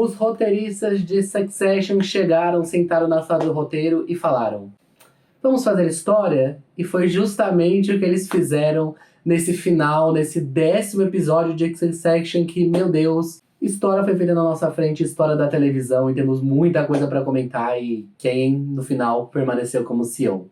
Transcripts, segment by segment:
Os roteiristas de Succession chegaram, sentaram na sala do roteiro e falaram: vamos fazer história? E foi justamente o que eles fizeram nesse final, nesse 10º episódio de Succession, que, meu Deus, história foi feita na nossa frente, história da televisão, e temos muita coisa pra comentar, e quem, no final, permaneceu como CEO.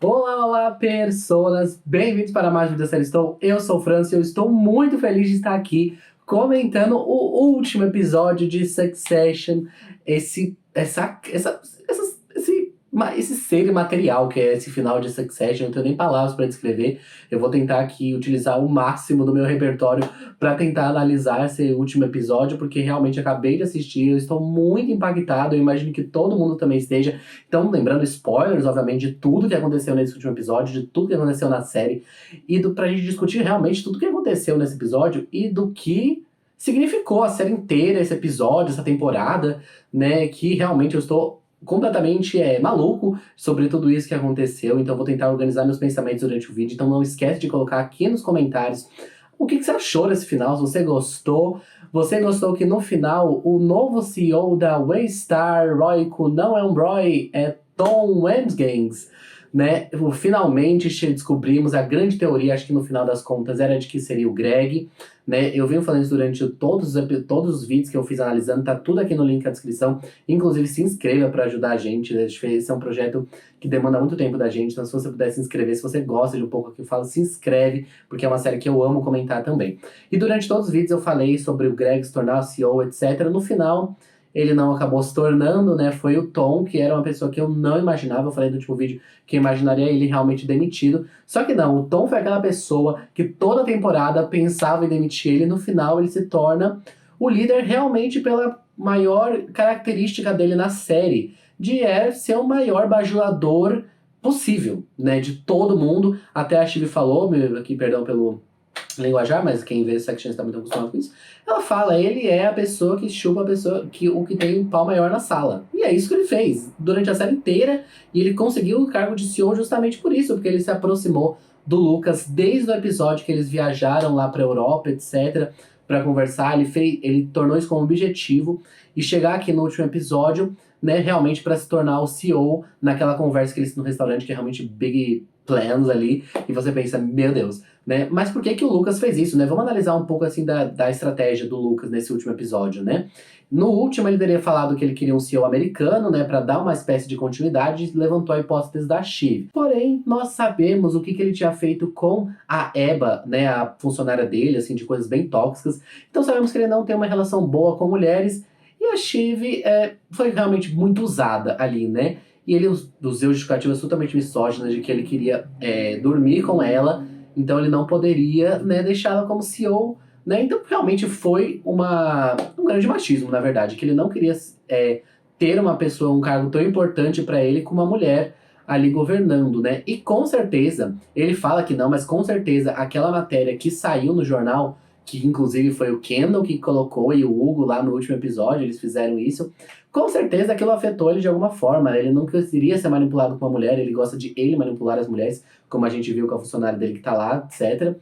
Olá, olá, personas! Bem-vindos para mais um Vida Série Estou. Eu sou o Francis e eu estou muito feliz de estar aqui comentando o último episódio de Succession, esse ser material que é esse final de Succession. Não tenho nem palavras para descrever. Eu vou tentar aqui utilizar o máximo do meu repertório para tentar analisar esse último episódio, porque realmente acabei de assistir, eu estou muito impactado, eu imagino que todo mundo também esteja. Então, lembrando, spoilers, obviamente, de tudo que aconteceu nesse último episódio, de tudo que aconteceu na série, e pra gente discutir realmente tudo que aconteceu nesse episódio e do que significou a série inteira, esse episódio, essa temporada, né, que realmente eu estou completamente maluco sobre tudo isso que aconteceu. Então vou tentar organizar meus pensamentos durante o vídeo. Então não esquece de colocar aqui nos comentários o que você achou desse final, se você gostou. Você gostou que no final o novo CEO da Waystar Royco não é um Roy, é Tom Wambsgans, né? Finalmente descobrimos a grande teoria, acho que no final das contas era de que seria o Greg, né? Eu venho falando isso durante todos os vídeos que eu fiz analisando, tá tudo aqui no link na descrição. Inclusive se inscreva para ajudar a gente, esse é um projeto que demanda muito tempo da gente, então se você puder se inscrever, se você gosta de um pouco que eu falo, se inscreve, porque é uma série que eu amo comentar também. E durante todos os vídeos eu falei sobre o Greg se tornar o CEO, etc. No final, ele não acabou se tornando, né? Foi o Tom, que era uma pessoa que eu não imaginava. Eu falei no último vídeo que eu imaginaria ele realmente demitido. Só que não, o Tom foi aquela pessoa que toda temporada pensava em demitir ele. No final, ele se torna o líder realmente pela maior característica dele na série, de ser o maior bajulador possível, né? De todo mundo. Até a Chive falou, aqui, perdão pelo linguajar, mas quem vê Succession está muito acostumado com isso. Ela fala, ele é a pessoa que chupa a pessoa, o que tem um pau maior na sala. E é isso que ele fez durante a série inteira, e ele conseguiu o cargo de CEO justamente por isso, porque ele se aproximou do Lucas desde o episódio que eles viajaram lá pra Europa, etc, para conversar. Ele tornou isso como objetivo, e chegar aqui no último episódio, né, realmente para se tornar o CEO naquela conversa que eles no restaurante, que é realmente big plans ali, e você pensa, meu Deus, né? Mas por que que o Lucas fez isso, né? Vamos analisar um pouco assim da estratégia do Lucas nesse último episódio, né? No último ele teria falado que ele queria um CEO americano, né, para dar uma espécie de continuidade, e levantou a hipótese da Shiv. Porém, nós sabemos o que que ele tinha feito com a Eba, né, a funcionária dele, assim, de coisas bem tóxicas. Então sabemos que ele não tem uma relação boa com mulheres, e a Shiv foi realmente muito usada ali, né? E ele usou justificativas totalmente misóginas de que ele queria dormir com ela, então ele não poderia, né, deixá-la como CEO, né? Então realmente foi um grande machismo, na verdade, que ele não queria ter uma pessoa, um cargo tão importante para ele como uma mulher ali governando, né? E com certeza, ele fala que não, mas com certeza aquela matéria que saiu no jornal, que inclusive foi o Kendall que colocou e o Hugo lá no último episódio, eles fizeram isso, com certeza aquilo afetou ele de alguma forma. Ele não queria ser manipulado por uma mulher, ele gosta de ele manipular as mulheres, como a gente viu com a funcionária dele que tá lá, etc.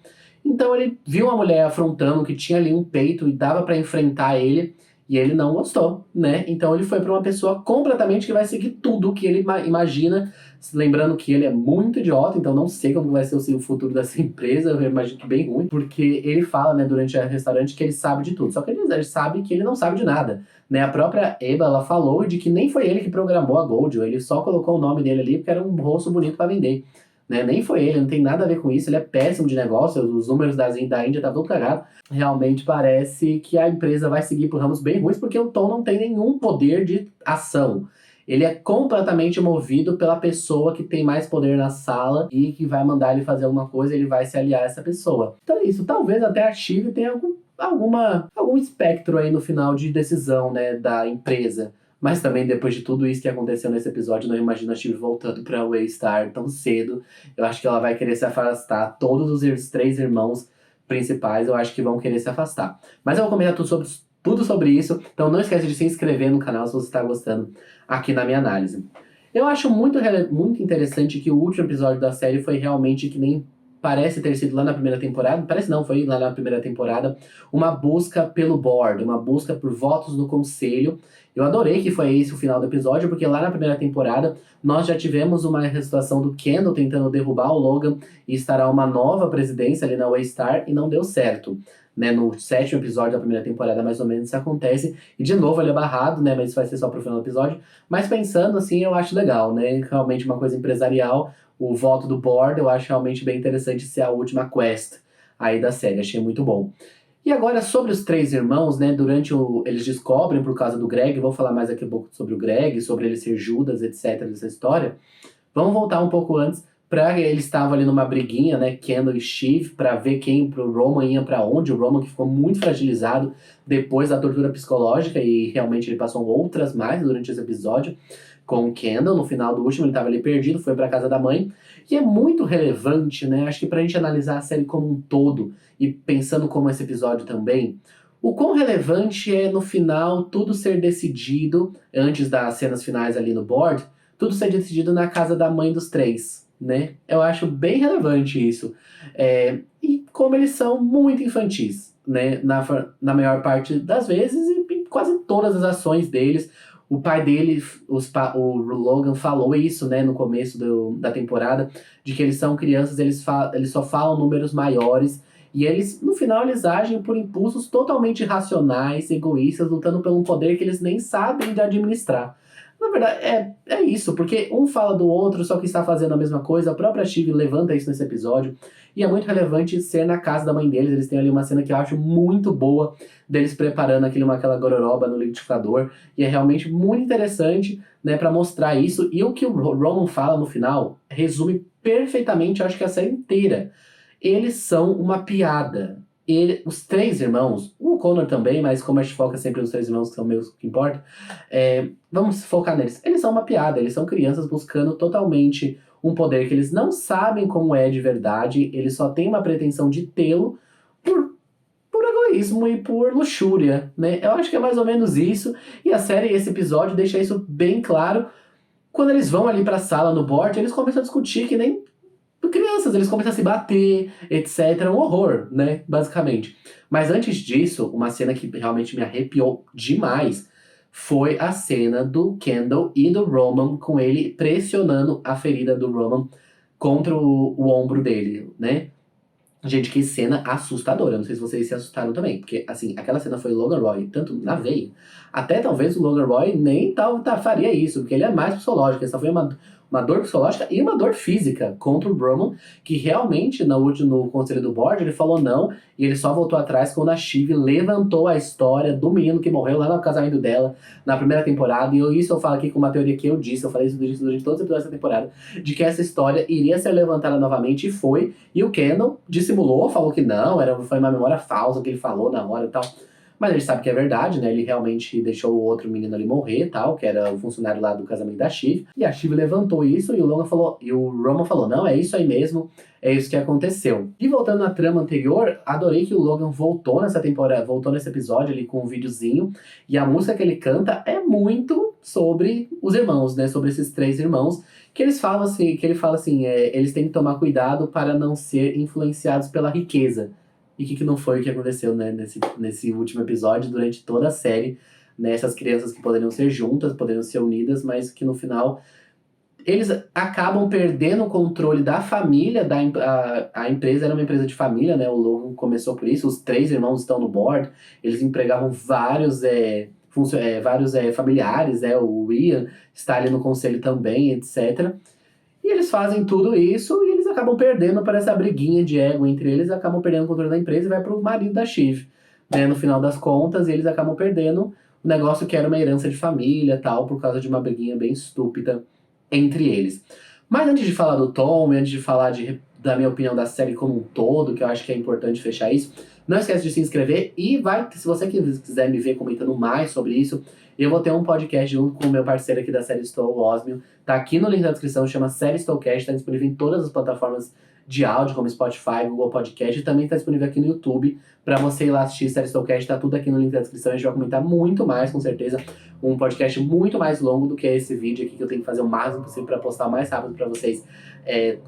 Então ele viu uma mulher afrontando, que tinha ali um peito e dava pra enfrentar ele, e ele não gostou, né? Então ele foi pra uma pessoa completamente que vai seguir tudo que ele imagina, lembrando que ele é muito idiota, então não sei como vai ser o futuro dessa empresa, eu imagino que bem ruim, porque ele fala, né, durante o restaurante que ele sabe de tudo, só que ele sabe que ele não sabe de nada, né? A própria Eba, ela falou de que nem foi ele que programou a Goldie, ele só colocou o nome dele ali porque era um rosto bonito pra vender, né? Nem foi ele, não tem nada a ver com isso, ele é péssimo de negócio, os números da Índia tá tudo cagado. Realmente parece que a empresa vai seguir por ramos bem ruins, porque o Tom não tem nenhum poder de ação. Ele é completamente movido pela pessoa que tem mais poder na sala e que vai mandar ele fazer alguma coisa, ele vai se aliar a essa pessoa. Então é isso, talvez até a Shiv tenha algum espectro aí no final de decisão, né, da empresa. Mas também, depois de tudo isso que aconteceu nesse episódio, não imagino a Shiv voltando pra Waystar tão cedo. Eu acho que ela vai querer se afastar. Todos os 3 irmãos principais, eu acho que vão querer se afastar. Mas eu vou comentar tudo sobre isso. Então não esquece de se inscrever no canal se você está gostando aqui na minha análise. Eu acho muito interessante que o último episódio da série foi realmente que nem parece ter sido lá na primeira temporada, parece não, foi lá na primeira temporada, uma busca pelo board, uma busca por votos no conselho. Eu adorei que foi esse o final do episódio, porque lá na primeira temporada nós já tivemos uma situação do Kendall tentando derrubar o Logan e instaurar uma nova presidência ali na Waystar e não deu certo. Né, no 7º episódio da primeira temporada, mais ou menos, isso acontece. E de novo ele é barrado, né? Mas isso vai ser só pro final do episódio. Mas pensando assim, eu acho legal, né? Realmente uma coisa empresarial. O voto do board, eu acho realmente bem interessante ser a última quest aí da série. Achei muito bom. E agora, sobre os 3 irmãos, né? Eles descobrem por causa do Greg. Vou falar mais aqui um pouco sobre o Greg, sobre ele ser Judas, etc. Dessa história. Vamos voltar um pouco antes. Eles estavam ali numa briguinha, né, Kendall e Shiv, pra ver quem pro Roman ia pra onde. O Roman que ficou muito fragilizado depois da tortura psicológica e realmente ele passou outras mais durante esse episódio com o Kendall. No final do último ele tava ali perdido, foi pra casa da mãe. E é muito relevante, né, acho que pra gente analisar a série como um todo e pensando como esse episódio também, o quão relevante é no final tudo ser decidido, antes das cenas finais ali no board, tudo ser decidido na casa da mãe dos 3, né? Eu acho bem relevante isso. E como eles são muito infantis, né? Na maior parte das vezes e em quase todas as ações deles. O pai dele, o Logan falou isso, né, no começo da temporada, de que eles são crianças, eles só falam números maiores, e eles, no final, eles agem por impulsos totalmente irracionais, egoístas, lutando por um poder que eles nem sabem de administrar. Na verdade, é isso, porque um fala do outro, só que está fazendo a mesma coisa. A própria Shiv levanta isso nesse episódio. E é muito relevante ser na casa da mãe deles. Eles têm ali uma cena que eu acho muito boa, deles preparando aquela gororoba no liquidificador. E é realmente muito interessante, né, para mostrar isso. E o que o Roman fala no final resume perfeitamente, eu acho que a série inteira. Eles são uma piada. Os 3 irmãos, o Connor também, mas como a gente foca sempre nos 3 irmãos que são meus que importa, vamos focar neles. Eles são uma piada, eles são crianças buscando totalmente um poder que eles não sabem como é de verdade, eles só têm uma pretensão de tê-lo por egoísmo e por luxúria, né? Eu acho que é mais ou menos isso, e a série, esse episódio, deixa isso bem claro. Quando eles vão ali pra sala no board, eles começam a discutir que nem crianças, eles começam a se bater, etc. É um horror, né? Basicamente. Mas antes disso, uma cena que realmente me arrepiou demais foi a cena do Kendall e do Roman, com ele pressionando a ferida do Roman contra o ombro dele, né? Gente, que cena assustadora. Não sei se vocês se assustaram também. Porque, assim, aquela cena foi Logan Roy, tanto na veia. Até talvez o Logan Roy nem faria isso, porque ele é mais psicológico. Essa foi uma dor psicológica e uma dor física contra o Roman, que realmente, no conselho do board, ele falou não, e ele só voltou atrás quando a Shiv levantou a história do menino que morreu lá no casamento dela, na primeira temporada. E isso eu falo aqui com uma teoria que eu disse, eu falei isso durante todos os episódios dessa temporada, de que essa história iria ser levantada novamente, e foi. E o Kendall dissimulou, falou que não, foi uma memória falsa que ele falou na hora e tal. Mas ele sabe que é verdade, né? Ele realmente deixou o outro menino ali morrer e tal, que era o funcionário lá do casamento da Shiv. E a Shiv levantou isso e o Roman falou, não, é isso aí mesmo, é isso que aconteceu. E voltando à trama anterior, adorei que o Logan voltou nessa temporada, voltou nesse episódio ali com um videozinho. E a música que ele canta é muito sobre os irmãos, né? Sobre esses 3 irmãos. Que ele fala assim, eles têm que tomar cuidado para não ser influenciados pela riqueza. E o que não foi o que aconteceu, né, nesse último episódio, durante toda a série, né, essas crianças que poderiam ser juntas, poderiam ser unidas, mas que no final eles acabam perdendo o controle da família, a empresa era uma empresa de família, né, o Logan começou por isso, os 3 irmãos estão no board, eles empregavam vários familiares, o Ian está ali no conselho também, etc. E eles fazem tudo isso e eles acabam perdendo para essa briguinha de ego entre eles, acabam perdendo o controle da empresa e vai pro marido da Shiv, né, no final das contas, e eles acabam perdendo o negócio que era uma herança de família, tal, por causa de uma briguinha bem estúpida entre eles. Mas antes de falar do Tom, antes de falar da minha opinião da série como um todo, que eu acho que é importante fechar isso, não esquece de se inscrever e se você quiser me ver comentando mais sobre isso, eu vou ter um podcast junto com o meu parceiro aqui da série Stow, o Osmio. Tá aqui no link da descrição, chama Série Stowcast, tá disponível em todas as plataformas de áudio, como Spotify, Google Podcast, e também está disponível aqui no YouTube para você ir lá assistir Série Stocast, tá tudo aqui no link da descrição, a gente vai comentar muito mais, com certeza, um podcast muito mais longo do que esse vídeo aqui, que eu tenho que fazer o máximo possível para postar o mais rápido para vocês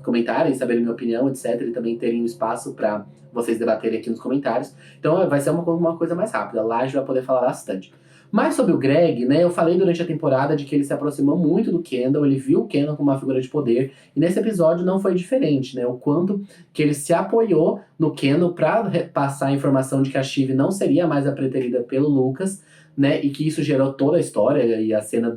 comentarem, saberem minha opinião, etc, e também terem um espaço para vocês debaterem aqui nos comentários. Então vai ser uma coisa mais rápida, lá a gente vai poder falar bastante. Mas sobre o Greg, né, eu falei durante a temporada de que ele se aproximou muito do Kendall, ele viu o Kendall como uma figura de poder, e nesse episódio não foi diferente, né, o quanto que ele se apoiou no Kendall para passar a informação de que a Shiv não seria mais a preterida pelo Lucas, né, e que isso gerou toda a história e a cena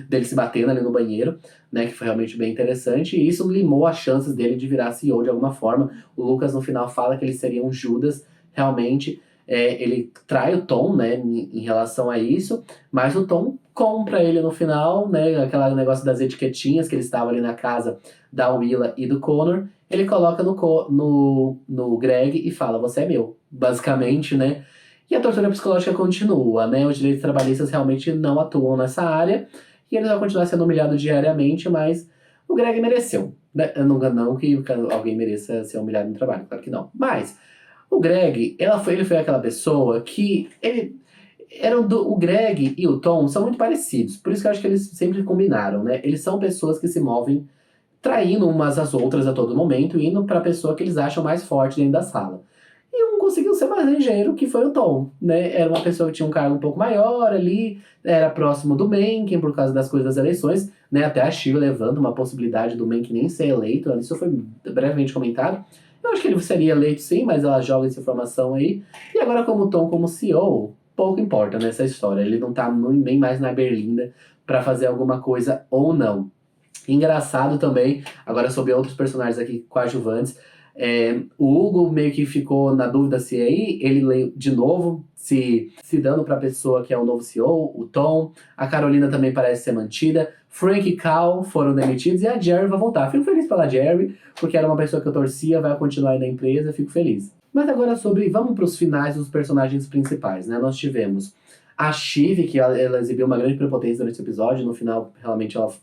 dele se batendo ali no banheiro, né, que foi realmente bem interessante, e isso limou as chances dele de virar CEO de alguma forma. O Lucas no final fala que ele seria um Judas, realmente. Ele trai o Tom, né, em relação a isso, mas o Tom compra ele no final, né, aquele negócio das etiquetinhas que ele estava ali na casa da Willa e do Connor, ele coloca no Greg e fala, você é meu, basicamente, né, e a tortura psicológica continua, né, os direitos trabalhistas realmente não atuam nessa área, e ele vai continuar sendo humilhado diariamente, mas o Greg mereceu, né, não que alguém mereça ser humilhado no trabalho, claro que não, mas o Greg, ele foi aquela pessoa que o Greg e o Tom são muito parecidos, por isso que eu acho que eles sempre combinaram, né? Eles são pessoas que se movem traindo umas às outras a todo momento, indo pra pessoa que eles acham mais forte dentro da sala. E um conseguiu ser mais ligeiro, que foi o Tom, né? Era uma pessoa que tinha um cargo um pouco maior ali, era próximo do Mencken por causa das coisas das eleições, né? Até a Shiv levanta uma possibilidade do Mencken nem ser eleito, isso foi brevemente comentado. Eu acho que ele seria eleito sim, mas ela joga essa informação aí. E agora como Tom, como CEO, pouco importa nessa história. Ele não tá nem mais na Berlinda para fazer alguma coisa ou não. Engraçado também, agora sobre outros personagens aqui coadjuvantes, o Hugo meio que ficou na dúvida se aí ele de novo se dando para a pessoa que é o novo CEO, o Tom. A Carolina também parece ser mantida. Frank e Cal foram demitidos e a Jerry vai voltar. Fico feliz pela Jerry, porque era uma pessoa que eu torcia, vai continuar aí na empresa, fico feliz. Mas agora vamos para os finais dos personagens principais, né? Nós tivemos a Shiv, que ela exibiu uma grande prepotência durante esse episódio, no final realmente ela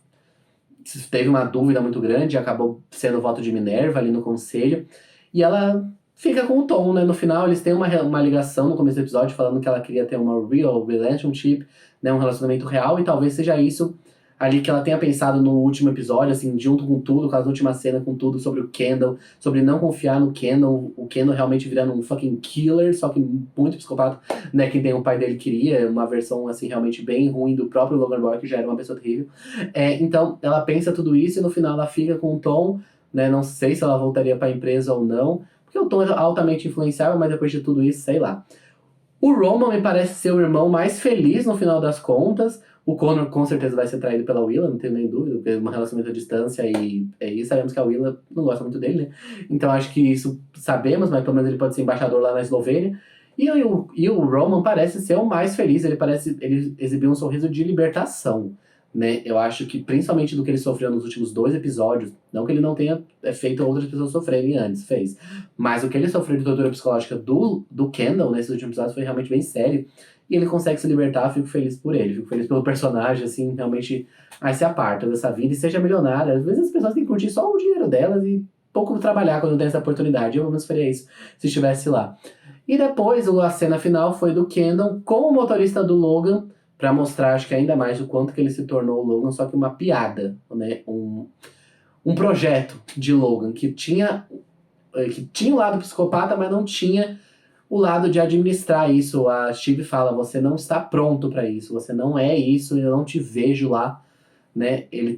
teve uma dúvida muito grande, acabou sendo o voto de Minerva ali no conselho, e ela fica com o Tom, né? No final eles têm uma ligação no começo do episódio falando que ela queria ter uma real relationship, né? Um relacionamento real, e talvez seja isso ali que ela tenha pensado no último episódio, assim, junto com tudo, com a última cena com tudo sobre o Kendall, sobre não confiar no Kendall, o Kendall realmente virando um fucking killer, só que muito psicopata, né, que tem o pai dele queria, uma versão, assim, realmente bem ruim do próprio Logan Roy, que já era uma pessoa terrível. Então, ela pensa tudo isso e no final ela fica com o Tom, né, não sei se ela voltaria pra empresa ou não, porque o Tom é altamente influenciável, mas depois de tudo isso, sei lá. O Roman me parece ser o irmão mais feliz no final das contas. O Connor com certeza vai ser traído pela Willa, não tenho nem dúvida, porque é um relacionamento à distância e sabemos que a Willa não gosta muito dele, né? Então acho que isso sabemos, mas pelo menos ele pode ser embaixador lá na Eslovênia. E o Roman parece ser o mais feliz, ele exibiu um sorriso de libertação, né? Eu acho que principalmente do que ele sofreu nos últimos 2 episódios, não que ele não tenha feito outras pessoas sofrerem antes, fez. Mas o que ele sofreu de tortura psicológica do Kendall nesses últimos episódios foi realmente bem sério. E ele consegue se libertar, fico feliz por ele. Fico feliz pelo personagem, assim, realmente se aparta dessa vida e seja milionária. Às vezes as pessoas têm que curtir só o dinheiro delas e pouco trabalhar quando tem essa oportunidade. Eu, pelo menos, faria isso se estivesse lá. E depois, a cena final foi do Kendall com o motorista do Logan, pra mostrar, acho que ainda mais, o quanto que ele se tornou o Logan, só que uma piada, né? Um projeto de Logan que tinha o lado psicopata, mas não tinha o lado de administrar isso. A Shiv fala, você não está pronto para isso, você não é isso, eu não te vejo lá, né? Ele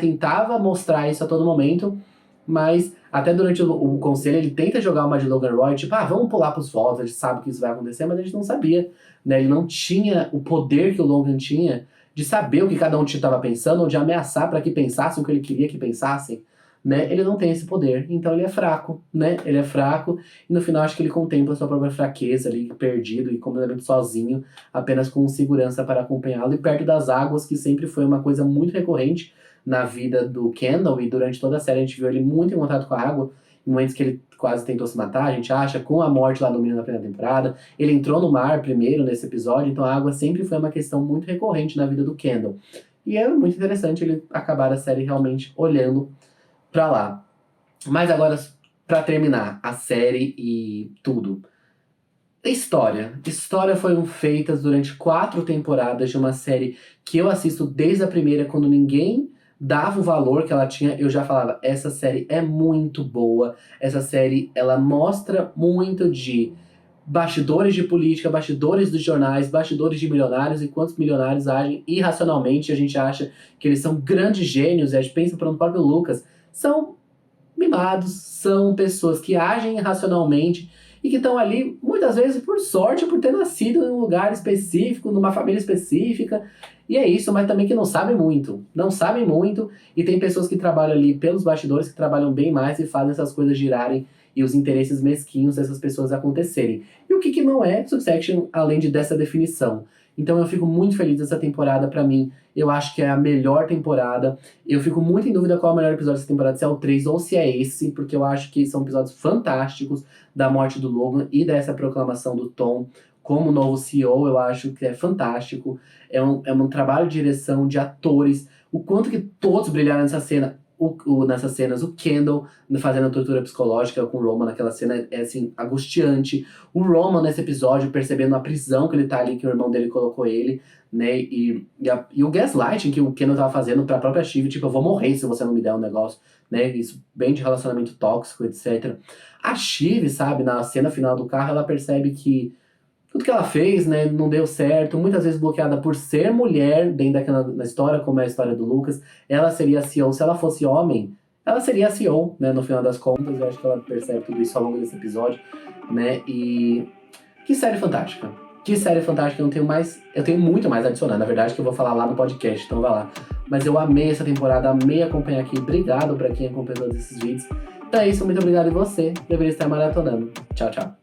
tentava mostrar isso a todo momento, mas até durante o conselho ele tenta jogar uma de Logan Roy, tipo, vamos pular pros votos, a gente sabe que isso vai acontecer, mas a gente não sabia, né? Ele não tinha o poder que o Logan tinha de saber o que cada um estava pensando, ou de ameaçar para que pensassem o que ele queria que pensassem, né? Ele não tem esse poder, então ele é fraco, né? Ele é fraco, e no final acho que ele contempla a sua própria fraqueza ali, perdido e completamente sozinho, apenas com segurança para acompanhá-lo, e perto das águas, que sempre foi uma coisa muito recorrente na vida do Kendall, e durante toda a série a gente viu ele muito em contato com a água, em momentos que ele quase tentou se matar, a gente acha, com a morte lá do menino na primeira temporada. Ele entrou no mar primeiro nesse episódio, então a água sempre foi uma questão muito recorrente na vida do Kendall. E é muito interessante ele acabar a série realmente olhando pra lá. Mas agora, pra terminar a série e tudo. História. História foram feitas durante 4 temporadas de uma série que eu assisto desde a primeira, quando ninguém dava o valor que ela tinha, eu já falava, essa série é muito boa. Essa série, ela mostra muito de bastidores de política, bastidores dos jornais, bastidores de milionários e quantos milionários agem irracionalmente. A gente acha que eles são grandes gênios, e a gente pensa pelo próprio Lucas. São mimados, são pessoas que agem irracionalmente e que estão ali, muitas vezes, por sorte, por ter nascido em um lugar específico, numa família específica. E é isso, mas também que não sabem muito. Não sabem muito, e tem pessoas que trabalham ali pelos bastidores, que trabalham bem mais e fazem essas coisas girarem e os interesses mesquinhos dessas pessoas acontecerem. E o que não é Succession, além dessa definição? Então eu fico muito feliz dessa temporada, pra mim. Eu acho que é a melhor temporada. Eu fico muito em dúvida qual é o melhor episódio dessa temporada, se é o 3 ou se é esse, porque eu acho que são episódios fantásticos da morte do Logan e dessa proclamação do Tom como novo CEO. Eu acho que é fantástico. É um trabalho de direção, de atores. O quanto que todos brilharam nessa cena. Nessas cenas, o Kendall fazendo a tortura psicológica com o Roman naquela cena é assim, angustiante. O Roman nesse episódio percebendo a prisão que ele tá ali, que o irmão dele colocou ele, né? E o gaslighting que o Kendall tava fazendo pra própria Shiv, tipo, eu vou morrer se você não me der um negócio, né? Isso bem de relacionamento tóxico, etc. A Shiv, sabe, na cena final do carro, ela percebe que tudo que ela fez, né, não deu certo, muitas vezes bloqueada por ser mulher, dentro daquela na história, como é a história do Lucas. Ela seria a CEO, se ela fosse homem, ela seria a CEO, né, no final das contas. Eu acho que ela percebe tudo isso ao longo desse episódio, né, e que série fantástica. Que série fantástica, eu tenho muito mais a adicionar, na verdade, que eu vou falar lá no podcast, então vai lá. Mas eu amei essa temporada, amei acompanhar aqui, obrigado pra quem acompanhou todos esses vídeos. Então é isso, muito obrigado, e você deveria estar maratonando. Tchau, tchau.